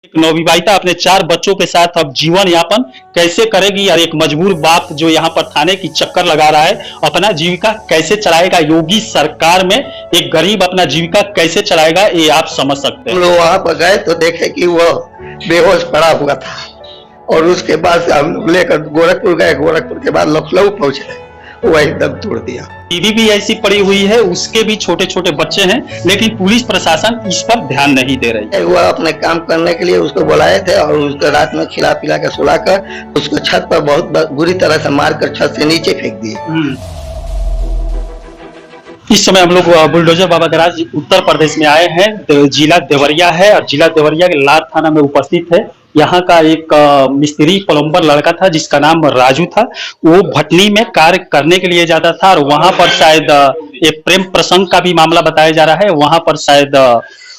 एक नवविवाहिता अपने 4 बच्चों के साथ अब जीवन यापन कैसे करेगी और एक मजबूर बाप जो यहाँ पर थाने की चक्कर लगा रहा है अपना जीविका कैसे चलाएगा। योगी सरकार में एक गरीब अपना जीविका कैसे चलाएगा ये आप समझ सकते हैं। हम लोग वहां पर गए तो देखे कि वो बेहोश पड़ा हुआ था और उसके बाद हम लोग लेकर गोरखपुर गए। गोरखपुर के बाद लखनऊ पहुंचे, वही दम तोड़ दिया। बीवी भी ऐसी पड़ी हुई है, उसके भी छोटे छोटे बच्चे हैं, लेकिन पुलिस प्रशासन इस पर ध्यान नहीं दे रही है। वो अपने काम करने के लिए उसको बुलाए थे और उसको रात में खिला पिला कर सुलाकर उसको छत पर बहुत बुरी तरह से मारकर छत से नीचे फेंक दिए। इस समय हम लोग बुलडोजर बाबा गराज उत्तर प्रदेश में आए हैं। जिला देवरिया है और जिला देवरिया के लार थाना में उपस्थित है। यहाँ का एक मिस्त्री प्लम्बर लड़का था जिसका नाम राजू था। वो भटनी में कार्य करने के लिए जाता था और वहां पर शायद एक प्रेम प्रसंग का भी मामला बताया जा रहा है। वहां पर शायद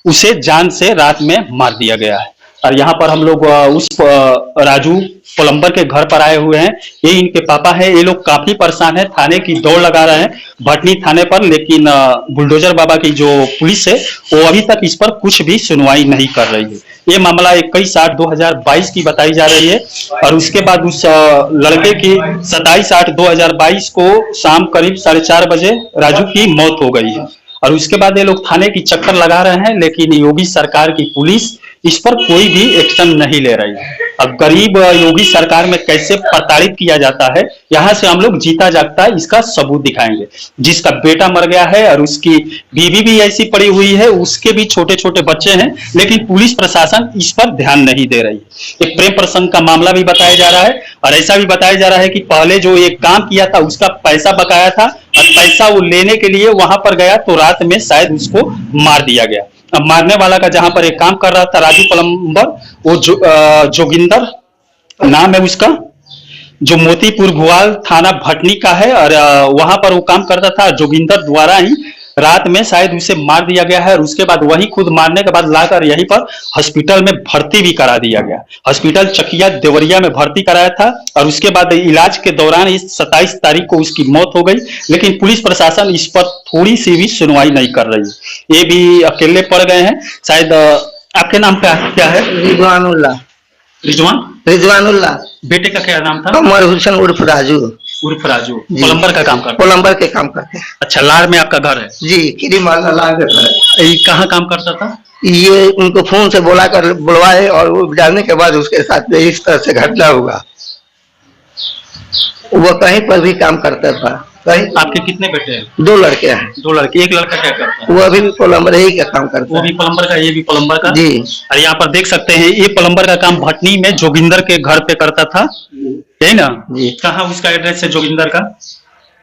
उसे जान से रात में मार दिया गया है। और यहाँ पर हम लोग उस राजू प्लम्बर के घर पर आए हुए हैं। ये इनके पापा है। ये लोग काफी परेशान है, थाने की दौड़ लगा रहे हैं भटनी थाने पर, लेकिन बुलडोजर बाबा की जो पुलिस है वो अभी तक इस पर कुछ भी सुनवाई नहीं कर रही है। ये मामला 21/8/2022 की बताई जा रही है और उसके बाद उस लड़के की 27/8/2022 को शाम करीब 4:30 बजे राजू की मौत हो गई है। और उसके बाद ये लोग थाने की चक्कर लगा रहे हैं, लेकिन योगी सरकार की पुलिस इस पर कोई भी एक्शन नहीं ले रही है। अब गरीब योगी सरकार में कैसे प्रताड़ित किया जाता है, यहाँ से हम लोग जीता जागता इसका सबूत दिखाएंगे। जिसका बेटा मर गया है और उसकी बीवी भी ऐसी पड़ी हुई है, उसके भी छोटे छोटे बच्चे हैं, लेकिन पुलिस प्रशासन इस पर ध्यान नहीं दे रही। एक प्रेम प्रसंग का मामला भी बताया जा रहा है और ऐसा भी बताया जा रहा है कि पहले जो एक काम किया था उसका पैसा बकाया था और पैसा वो लेने के लिए वहां पर गया तो रात में शायद उसको मार दिया गया। अब मारने वाला का जहां पर एक काम कर रहा था राजू प्लम्बर, वो जोगिंदर नाम है उसका, जो मोतीपुर भुआल थाना भटनी का है और वहां पर वो काम करता था। जोगिंदर द्वारा ही रात में शायद उसे मार दिया गया है और उसके बाद वही खुद मारने के बाद लाकर यहीं पर हॉस्पिटल में भर्ती भी करा दिया गया। हॉस्पिटल चकिया देवरिया में भर्ती कराया था और उसके बाद इलाज के दौरान इस 27 तारीख को उसकी मौत हो गई, लेकिन पुलिस प्रशासन इस पर थोड़ी सी भी सुनवाई नहीं कर रही है। ये भी अकेले पड़ गए हैं। शायद आपके नाम क्या है? रिजवानुल्लाह। रिजवानुल्लाह। बेटे का क्या नाम था? उमर हुसैन उर्फ राजू। उर्फ राजू प्लम्बर का काम करते? प्लम्बर के काम करते हैं। अच्छा, लार में आपका घर है? जी, किरी माला लार का घर है। ये कहाँ काम करता था? ये उनको फोन से बुलवाए और वो जाने के बाद उसके साथ इस तरह से घटना हुआ। वो कहीं पर भी काम करता था। कहीं। आपके कितने बेटे हैं? 2 लड़के हैं। 2 लड़के। एक लड़का क्या करता है? वो अभी भी प्लम्बर ही का काम करता है। वो भी प्लम्बर का, ये भी प्लम्बर का? जी। और यहाँ पर देख सकते हैं ये प्लम्बर का काम भटनी में जोगिंदर के घर पे करता था, है ना? जी। कहाँ उसका एड्रेस है जोगिंदर का?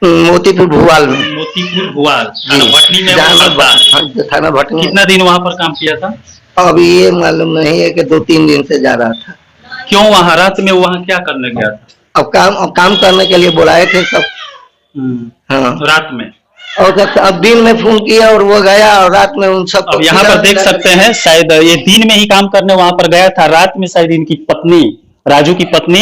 मोतीपुर भुआल में। मोतीपुर भुआल भटनी में थाना भटनी। कितना दिन वहाँ पर काम किया था? अभी ये मालूम नहीं है कि 2-3 दिन से जा रहा था। क्यों वहाँ रात में वहाँ क्या करने गया था? अब काम करने के लिए बुलाए थे सब। हाँ। रात में और अब दिन में फोन किया और वो गया और रात में उन सब। अब यहाँ पर देख सकते हैं शायद ये दिन में ही काम करने वहां पर गया था, रात में शायद इनकी पत्नी, राजू की पत्नी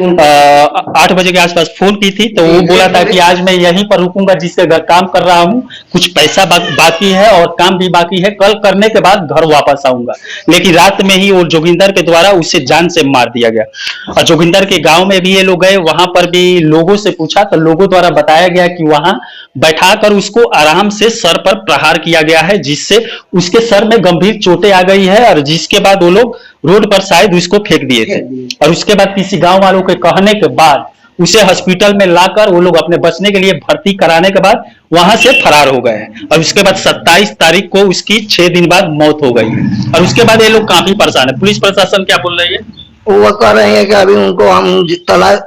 8 बजे के आसपास फोन की थी तो वो बोला था कि आज मैं यहीं पर रुकूंगा जिसके घर काम कर रहा हूँ, कुछ पैसा बाकी है और काम भी बाकी है, कल करने के बाद घर वापस आऊंगा। लेकिन रात में ही वो जोगिंदर के द्वारा उसे जान से मार दिया गया। और जोगिंदर के गांव में भी ये लोग गए, वहां पर भी लोगों से पूछा तो लोगों द्वारा बताया गया कि वहां बैठाकर उसको आराम से सर पर प्रहार किया गया है, जिससे उसके सर में गंभीर चोटें आ गई है और जिसके बाद वो लोग रोड पर शायद उसको फेंक दिए थे। और उसके बाद किसी गांव वालों के कहने के बाद उसे हॉस्पिटल में लाकर वो लोग अपने बचने के लिए भर्ती कराने के बाद वहां से फरार हो गए हैं। और उसके बाद 27 तारीख को उसकी 6 दिन बाद मौत हो गई है। और उसके बाद ये लोग काफी परेशान है। पुलिस प्रशासन क्या बोल रही है? वो कह रहे हैं कि अभी उनको हम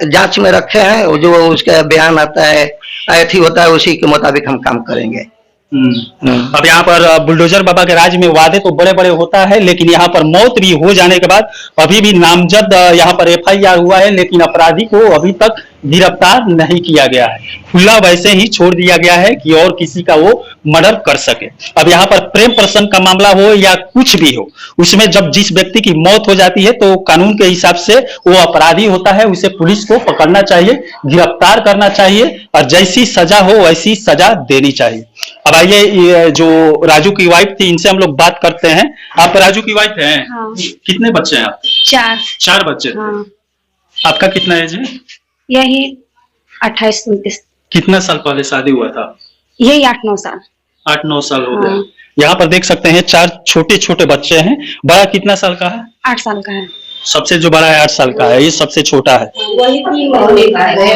जांच में रखे हैं, जो उसका बयान आता है ऐथी होता है उसी के मुताबिक हम काम करेंगे। अब यहाँ पर बुलडोजर बाबा के राज में वादे तो बड़े बड़े होता है, लेकिन यहाँ पर मौत भी हो जाने के बाद अभी भी नामजद यहाँ पर FIR हुआ है, लेकिन अपराधी को अभी तक गिरफ्तार नहीं किया गया है, खुला वैसे ही छोड़ दिया गया है कि और किसी का वो मर्डर कर सके। अब यहाँ पर प्रेम प्रसंग का मामला हो या कुछ भी हो, उसमें जब जिस व्यक्ति की मौत हो जाती है तो कानून के हिसाब से वो अपराधी होता है, उसे पुलिस को पकड़ना चाहिए, गिरफ्तार करना चाहिए और जैसी सजा हो वैसी सजा देनी चाहिए। अब आइए, ये जो राजू की वाइफ थी, इनसे हम लोग बात करते हैं। आप राजू की वाइफ हैं? हाँ। कितने बच्चे हैं आपके? 4। 4 बच्चे थे। हाँ। आपका कितना एज है? यही 28-29। कितना साल पहले शादी हुआ था? यही 8-9 साल। 8-9 साल हो हाँ। गए। यहाँ पर देख सकते हैं 4 छोटे छोटे बच्चे हैं। बड़ा कितना साल का है? 8 साल का है। सबसे जो बड़ा है 8 साल का है, ये सबसे छोटा है। वही 3 महीने का है,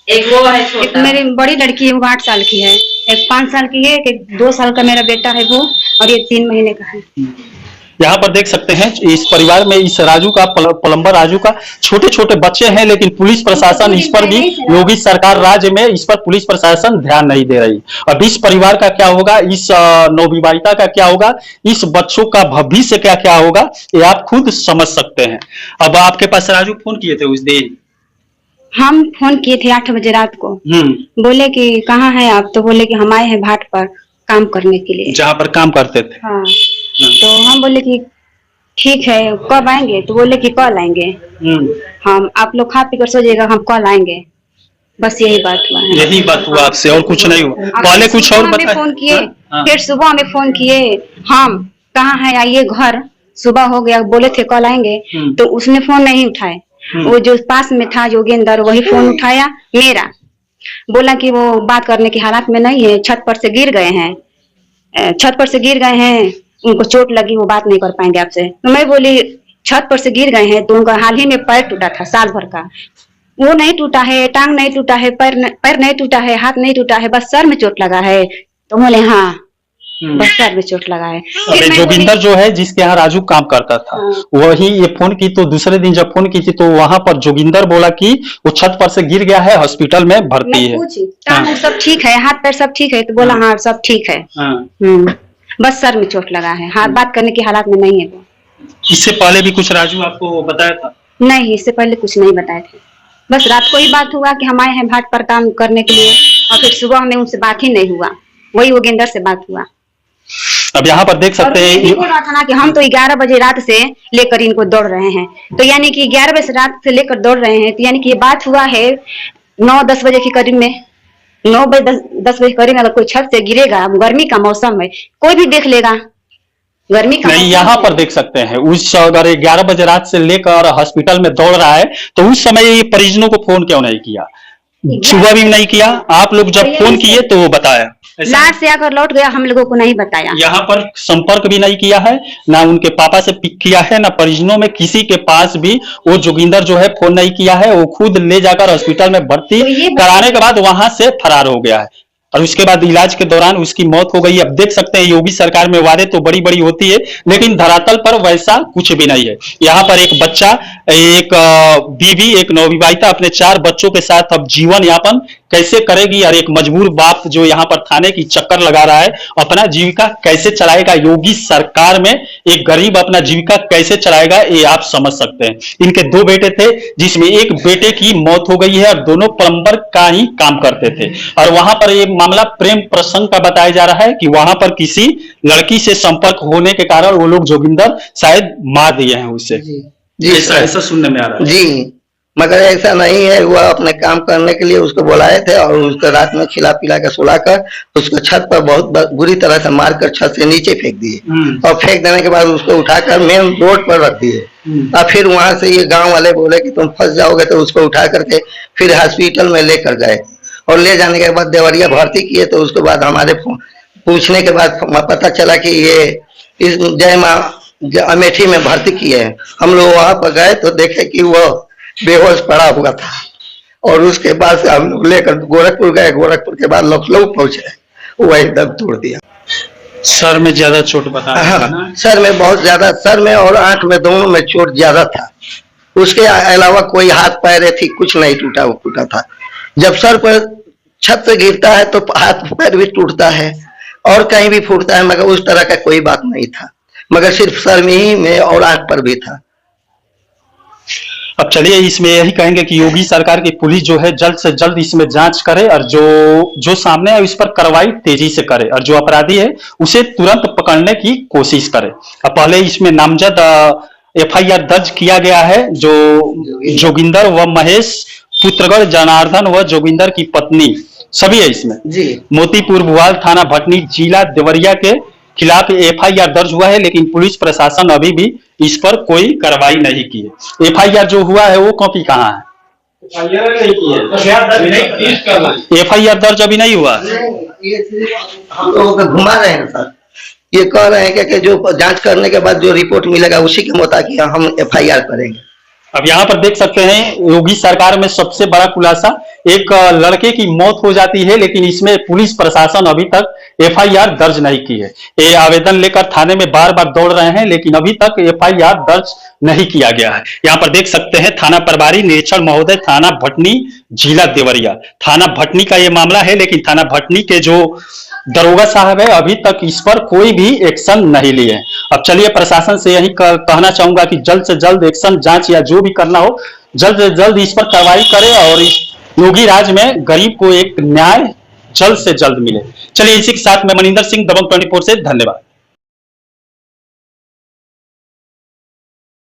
एक वो है एक छोटा। मेरी बड़ी लड़की है, वो 8 साल की है, एक 5 साल की है, एक 2 साल का मेरा बेटा है वो, और ये 3 महीने का है। यहाँ पर देख सकते हैं इस परिवार में, इस राजू का, प्लम्बर राजू का छोटे छोटे बच्चे हैं, लेकिन पुलिस प्रशासन इस पर भी, योगी सरकार राज्य में इस पर पुलिस प्रशासन ध्यान नहीं दे रही। अब इस परिवार का क्या होगा, इस नवविवाहिता का क्या होगा, इस बच्चों का भविष्य क्या क्या होगा, ये आप खुद समझ सकते हैं। अब आपके पास राजू फोन किए थे उस दिन? हम फोन किए थे 8 बजे रात को, बोले कि कहाँ है आप, तो बोले कि हम आए हैं भाट पर काम करने के लिए, जहाँ पर काम करते थे। हाँ। तो हम बोले कि ठीक है, कब आएंगे, तो बोले कि कल आएंगे। हम, आप लोग खा पी कर सो जाइएगा, हम कल आएंगे। बस यही बात हुआ है। यही बात हुआ आपसे और कुछ नहीं हुआ? पहले कुछ और बताया? फोन किए, हाँ। फिर सुबह हमें फोन किए, हम कहाँ है, आइए घर। सुबह हो गया, बोले थे कल आएंगे, तो उसने फोन नहीं उठाए। वो जो पास में था योगेंद्र, वही फोन उठाया मेरा, बोला कि वो बात करने की हालत में नहीं है, छत पर से गिर गए हैं, छत पर से गिर गए हैं, उनको चोट लगी, वो बात नहीं कर पाएंगे आपसे। तो मैं बोली छत पर से गिर गए हैं, तो उनका हाल ही में पैर टूटा था, साल भर का, वो नहीं टूटा है, टांग नहीं टूटा है, पैर नहीं टूटा है, हाथ नहीं टूटा है, बस सर में चोट लगा है। तो बोले हाँ, बस सर में चोट लगा है। अबे जोगिंदर जो है, जिसके यहाँ राजू काम करता था, वही ये फोन की, तो दूसरे दिन जब फोन की थी तो वहां पर जोगिंदर बोला कि वो छत पर से गिर गया है, हॉस्पिटल में भर्ती है। टांग सब ठीक है, हाथ पैर सब ठीक है, तो बोला हाँ सब ठीक है, बस सर में चोट लगा है, हाथ बात करने की हालत में नहीं है वो। इससे पहले भी कुछ राजू आपको बताया था? नहीं, इससे पहले कुछ नहीं बताए थे, बस रात को ही बात हुआ कि हम आए हैं भाट पर काम करने के लिए, और फिर सुबह में उनसे बात ही नहीं हुआ, वही योगेंद्र से बात हुआ। अब यहाँ पर देख सकते हैं बोल रहा था ना कि हम तो 11 बजे रात से लेकर इनको दौड़ रहे हैं, तो यानी कि 11 बजे रात से लेकर दौड़ रहे हैं, तो यानी कि ये बात हुआ है 9-10 बजे के करीब में। 9 बजे 10 बजे करीब में अगर कोई छत से गिरेगा, गर्मी का मौसम है, कोई भी देख लेगा, गर्मी का नहीं। यहाँ पर देख सकते हैं उस, अगर 11 बजे रात से लेकर हॉस्पिटल में दौड़ रहा है, तो उस समय ये परिजनों को फोन क्यों नहीं किया? सुबह भी नहीं किया, आप लोग जब फोन किए तो वो बताया? लाट से आकर लौट गया, हम लोगों को नहीं बताया। यहाँ पर संपर्क भी नहीं किया है, ना उनके पापा से पिक किया है, ना परिजनों में किसी के पास भी वो जोगिंदर जो है फोन नहीं किया है। वो खुद ले जाकर हॉस्पिटल में भर्ती कराने के बाद वहां से फरार हो गया है, और उसके बाद इलाज के दौरान उसकी मौत हो गई। अब देख सकते हैं योगी सरकार में वादे तो बड़ी बड़ी होती है, लेकिन धरातल पर वैसा कुछ भी नहीं है। यहाँ पर एक बच्चा, एक बीवी, एक नवविवाहिता अपने 4 बच्चों के साथ अब जीवन यापन कैसे करेगी, और एक मजबूर बाप जो यहाँ पर थाने की चक्कर लगा रहा है, अपना जीविका कैसे चलाएगा। योगी सरकार में एक गरीब अपना जीविका कैसे चलाएगा, ये आप समझ सकते हैं। इनके 2 बेटे थे, जिसमें एक बेटे की मौत हो गई है, और दोनों प्लम्बर का ही काम करते थे। और वहां पर ये मामला प्रेम प्रसंग का बताया जा रहा है कि वहां पर किसी लड़की से संपर्क होने के कारण वो लोग जोगिंदर शायद मार दिए हैं उसे। जी ऐसा सुनने में आ रहा है। जी, मगर ऐसा नहीं है। वो अपने काम करने के लिए उसको बुलाए थे, और उसको रात में खिला पिला कर सुलाकर उसको छत पर बहुत बुरी तरह से मारकर छत से नीचे फेंक दिए, और फेंक देने के बाद उसको उठाकर मेन रोड पर रख दिए। और फिर वहां से ये गांव वाले बोले कि तुम फंस जाओगे, तो उसको उठा करके फिर हॉस्पिटल में लेकर गए, और ले जाने के बाद देवरिया भर्ती किए। तो उसके बाद हमारे पूछने के बाद पता चला कि ये इस जय माँ अमेठी में भर्ती किए हैं। हम लोग वहां पर गए तो देखे कि वो बेहोश पड़ा हुआ था, और उसके बाद से हम लोग लेकर गोरखपुर गए। गोरखपुर के बाद लखनऊ पहुंचे, वही दम तोड़ दिया। सर में ज्यादा चोट बता रहे हैं ना? सर में बहुत ज्यादा, सर में और आंख में दोनों में चोट ज्यादा था। उसके अलावा कोई हाथ पैर थी कुछ नहीं टूटा था। जब सर पर छत से गिरता है तो हाथ पैर भी टूटता है और कहीं भी फूटता है, मगर उस तरह का कोई बात नहीं था, मगर सिर्फ सर में ही में और आंख पर भी था। अब चलिए इसमें यही कहेंगे कि योगी सरकार की पुलिस जो है जल्द से जल्द इसमें जांच करे और जो सामने है इस पर कार्रवाई तेजी से करे और जो अपराधी है उसे तुरंत पकड़ने की कोशिश करे। अब पहले इसमें नामजद एफआईआर दर्ज किया गया है जो जोगिंदर व महेश पुत्रगढ़ जनार्दन व जोगिंदर की पत्नी सभी है इसमें जी। मोतीपुर भुआल थाना भटनी जिला देवरिया के खिलाफ एफआईआर दर्ज हुआ है, लेकिन पुलिस प्रशासन अभी भी इस पर कोई कार्रवाई नहीं की है। एफआईआर जो हुआ है वो कॉपी कहाँ है? एफआईआर दर्ज अभी नहीं हुआ। हम लोगों को घुमा रहे हैं सर, ये कह रहे हैं कि जो जांच करने के बाद जो रिपोर्ट मिलेगा उसी के मुताबिक हम एफआईआर करेंगे। अब यहाँ पर देख सकते हैं योगी सरकार में सबसे बड़ा खुलासा, एक लड़के की मौत हो जाती है लेकिन इसमें पुलिस प्रशासन अभी तक एफआईआर दर्ज नहीं की है। ये आवेदन लेकर थाने में बार बार दौड़ रहे हैं लेकिन अभी तक एफआईआर दर्ज नहीं किया गया है। यहाँ पर देख सकते हैं थाना प्रभारी निरीक्षण महोदय थाना भटनी जिला देवरिया, थाना भटनी का ये मामला है लेकिन थाना भटनी के जो दरोगा साहब है अभी तक इस पर कोई भी एक्शन नहीं लिए। अब चलिए प्रशासन से यही कहना चाहूंगा कि जल्द से जल्द एक्शन, जांच या जो भी करना हो जल्द से जल्द इस पर कार्रवाई करे और इस योगी राज में गरीब को एक न्याय जल्द से जल्द मिले। चलिए इसी के साथ मैं मनिंदर सिंह दबंग 24 से धन्यवाद।